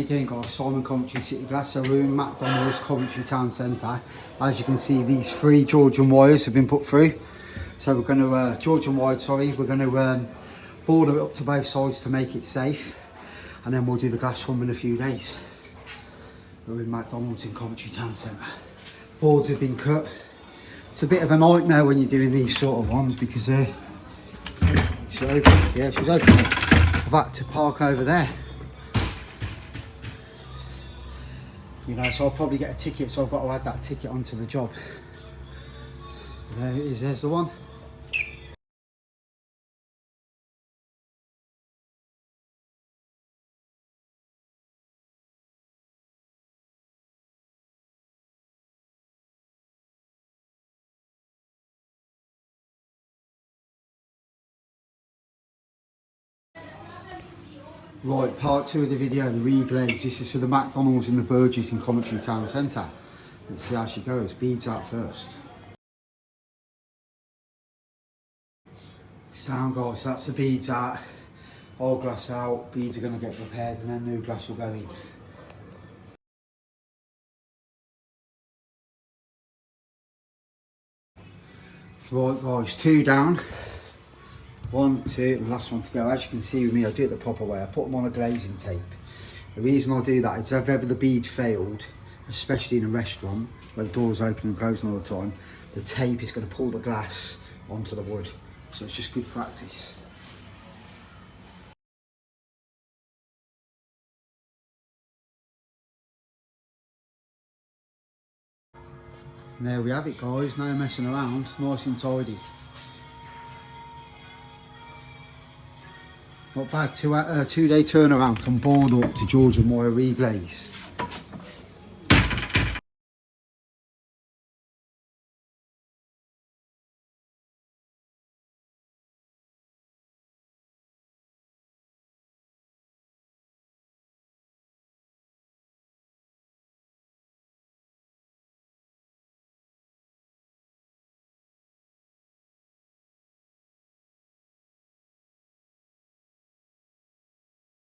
you doing, guys? Simon, Coventry City Glass. So we're in McDonald's, Coventry Town Centre. As you can see, these 3 Georgian wires have been put through. So we're going to, Georgian wire, sorry, we're going to border it up to both sides to make it safe. And then we'll do the glass room in a few days. We're in McDonald's in Coventry Town Centre. Boards have been cut. It's a bit of a nightmare when you're doing these sort of ones because she's open. Yeah, she's open. I've had to park over there. You know, so I'll probably get a ticket, so I've got to add that ticket onto the job. There it is, there's the one. Right, part 2 of the video, the reglaze. This is for the McDonald's in the Burgess in Coventry Town Centre. Let's see how she goes. Beads out first. Sound, guys, that's the beads out. Old glass out, beads are going to get repaired and then new glass will go in. Right, guys, 2 down. 1, 2, and the last one to go. As you can see with me, I do it the proper way. I put them on a glazing tape. The reason I do that is if ever the bead failed, especially in a restaurant where the doors open and closing all the time, the tape is going to pull the glass onto the wood. So it's just good practice. And there we have it, guys. No messing around. Nice and tidy. Not bad. 2-day turnaround from board up to Georgian wire reglaze.